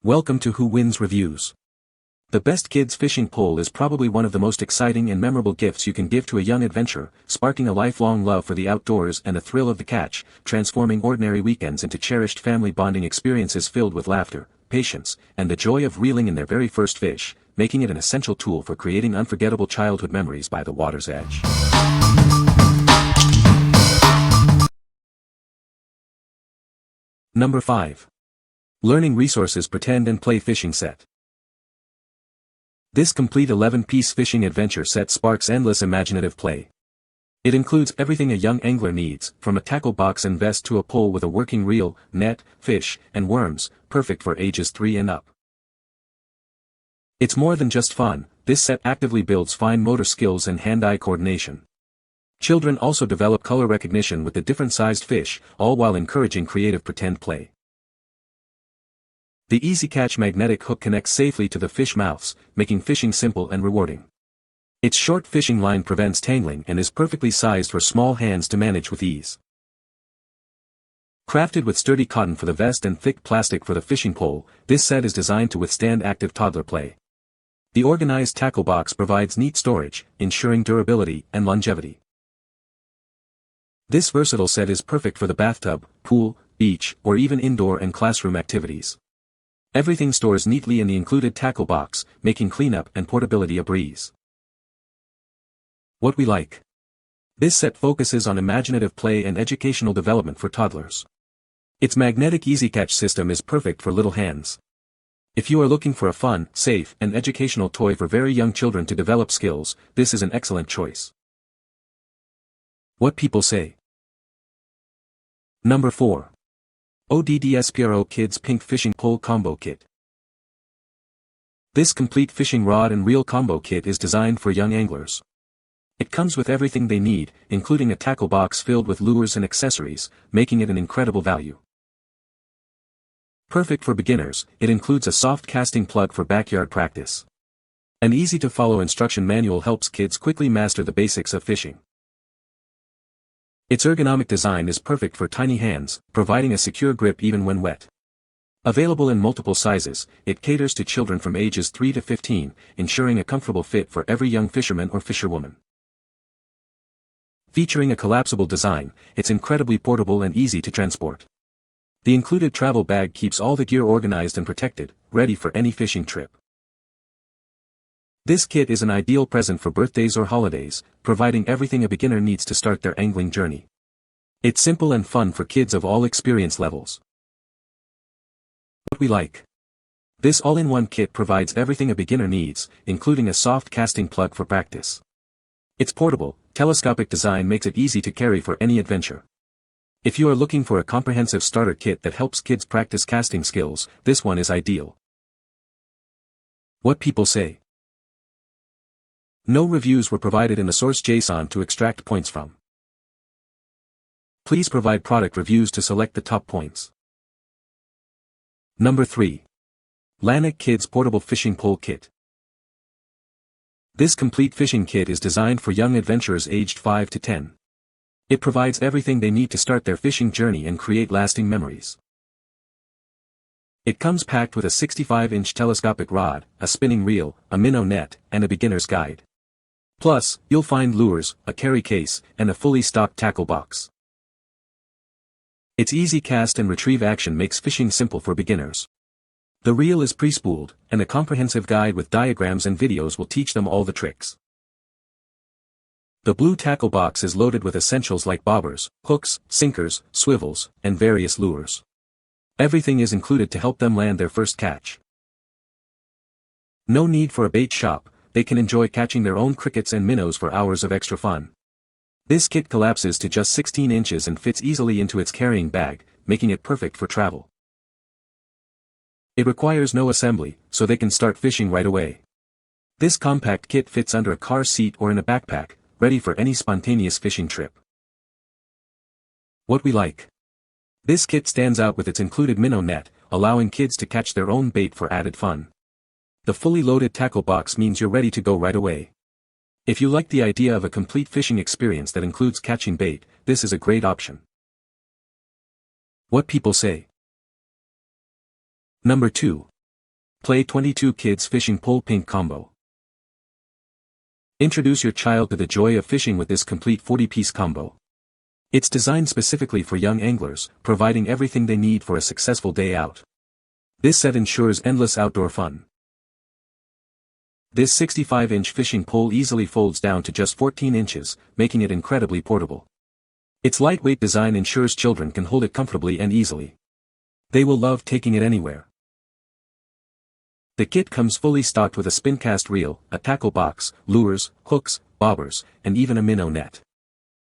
Welcome to Who Wins Reviews. The best kids fishing pole is probably one of the most exciting and memorable gifts you can give to a young adventurer, sparking a lifelong love for the outdoors and the thrill of the catch, transforming ordinary weekends into cherished family bonding experiences filled with laughter, patience, and the joy of reeling in their very first fish, making it an essential tool for creating unforgettable childhood memories by the water's edge. Number 5. Learning Resources Pretend and Play Fishing Set. This complete 11-piece fishing adventure set sparks endless imaginative play. It includes everything a young angler needs, from a tackle box and vest to a pole with a working reel, net, fish, and worms, perfect for ages 3 and up. It's more than just fun, this set actively builds fine motor skills and hand-eye coordination. Children also develop color recognition with the different-sized fish, all while encouraging creative pretend play. The Easy Catch magnetic hook connects safely to the fish mouths, making fishing simple and rewarding. Its short fishing line prevents tangling and is perfectly sized for small hands to manage with ease. Crafted with sturdy cotton for the vest and thick plastic for the fishing pole, this set is designed to withstand active toddler play. The organized tackle box provides neat storage, ensuring durability and longevity. This versatile set is perfect for the bathtub, pool, beach, or even indoor and classroom activities. Everything stores neatly in the included tackle box, making cleanup and portability a breeze. What we like. This set focuses on imaginative play and educational development for toddlers. Its magnetic Easy Catch system is perfect for little hands. If you are looking for a fun, safe, and educational toy for very young children to develop skills, this is an excellent choice. What people say. Number 4. ODDSPRO Kids Pink Fishing Pole Combo Kit. This complete fishing rod and reel combo kit is designed for young anglers. It comes with everything they need, including a tackle box filled with lures and accessories, making it an incredible value. Perfect for beginners, it includes a soft casting plug for backyard practice. An easy-to-follow instruction manual helps kids quickly master the basics of fishing. Its ergonomic design is perfect for tiny hands, providing a secure grip even when wet. Available in multiple sizes, it caters to children from ages 3 to 15, ensuring a comfortable fit for every young fisherman or fisherwoman. Featuring a collapsible design, it's incredibly portable and easy to transport. The included travel bag keeps all the gear organized and protected, ready for any fishing trip. This kit is an ideal present for birthdays or holidays, providing everything a beginner needs to start their angling journey. It's simple and fun for kids of all experience levels. What we like. This all-in-one kit provides everything a beginner needs, including a soft casting plug for practice. Its portable, telescopic design makes it easy to carry for any adventure. If you are looking for a comprehensive starter kit that helps kids practice casting skills, this one is ideal. What people say. No reviews were provided in the source JSON to extract points from. Please provide product reviews to select the top points. Number 3. Lanaak Kids Portable Fishing Pole Kit. This complete fishing kit is designed for young adventurers aged 5 to 10. It provides everything they need to start their fishing journey and create lasting memories. It comes packed with a 65-inch telescopic rod, a spinning reel, a minnow net, and a beginner's guide. Plus, you'll find lures, a carry case, and a fully stocked tackle box. Its easy cast and retrieve action makes fishing simple for beginners. The reel is pre-spooled, and a comprehensive guide with diagrams and videos will teach them all the tricks. The blue tackle box is loaded with essentials like bobbers, hooks, sinkers, swivels, and various lures. Everything is included to help them land their first catch. No need for a bait shop, they can enjoy catching their own crickets and minnows for hours of extra fun. This kit collapses to just 16 inches and fits easily into its carrying bag, making it perfect for travel. It requires no assembly, so they can start fishing right away. This compact kit fits under a car seat or in a backpack, ready for any spontaneous fishing trip. What we like. This kit stands out with its included minnow net, allowing kids to catch their own bait for added fun. The fully loaded tackle box means you're ready to go right away. If you like the idea of a complete fishing experience that includes catching bait, this is a great option. What people say. Number 2. Play 22 Kids Fishing Pole Pink Combo. Introduce your child to the joy of fishing with this complete 40-piece combo. It's designed specifically for young anglers, providing everything they need for a successful day out. This set ensures endless outdoor fun. This 65-inch fishing pole easily folds down to just 14 inches, making it incredibly portable. Its lightweight design ensures children can hold it comfortably and easily. They will love taking it anywhere. The kit comes fully stocked with a spin cast reel, a tackle box, lures, hooks, bobbers, and even a minnow net.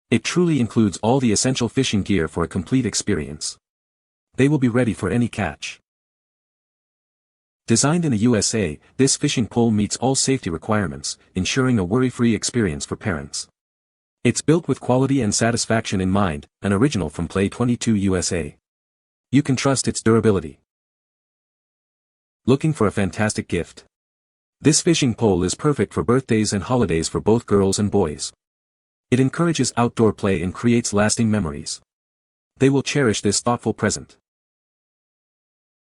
It truly includes all the essential fishing gear for a complete experience. They will be ready for any catch. Designed in the USA, this fishing pole meets all safety requirements, ensuring a worry-free experience for parents. It's built with quality and satisfaction in mind, an original from Play 22 USA. You can trust its durability. Looking for a fantastic gift? This fishing pole is perfect for birthdays and holidays for both girls and boys. It encourages outdoor play and creates lasting memories. They will cherish this thoughtful present.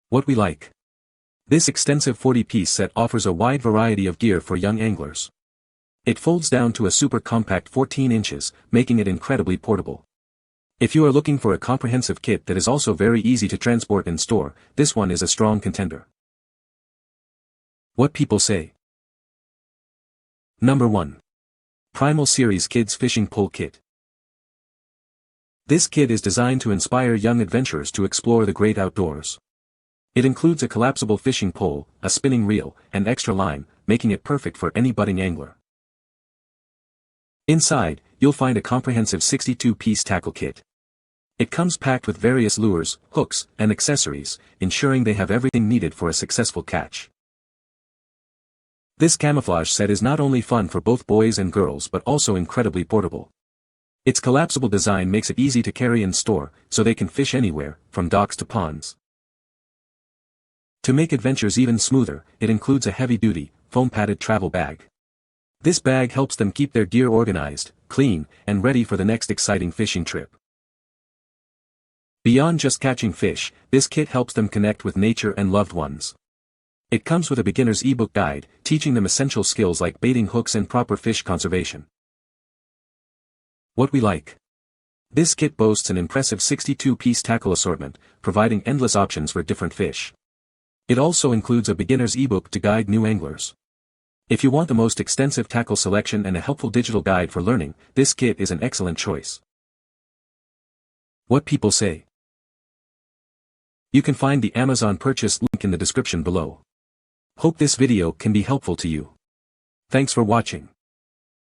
What we like. This extensive 40-piece set offers a wide variety of gear for young anglers. It folds down to a super compact 14 inches, making it incredibly portable. If you are looking for a comprehensive kit that is also very easy to transport and store, this one is a strong contender. What people say. Number 1. Primal Series Kids Fishing Pole Kit. This kit is designed to inspire young adventurers to explore the great outdoors. It includes a collapsible fishing pole, a spinning reel, and extra line, making it perfect for any budding angler. Inside, you'll find a comprehensive 62-piece tackle kit. It comes packed with various lures, hooks, and accessories, ensuring they have everything needed for a successful catch. This camouflage set is not only fun for both boys and girls but also incredibly portable. Its collapsible design makes it easy to carry and store, so they can fish anywhere, from docks to ponds. To make adventures even smoother, it includes a heavy-duty, foam-padded travel bag. This bag helps them keep their gear organized, clean, and ready for the next exciting fishing trip. Beyond just catching fish, this kit helps them connect with nature and loved ones. It comes with a beginner's ebook guide, teaching them essential skills like baiting hooks and proper fish conservation. What we like. This kit boasts an impressive 62-piece tackle assortment, providing endless options for different fish. It also includes a beginner's ebook to guide new anglers. If you want the most extensive tackle selection and a helpful digital guide for learning, this kit is an excellent choice. What people say. You can find the Amazon purchase link in the description below. Hope this video can be helpful to you. Thanks for watching.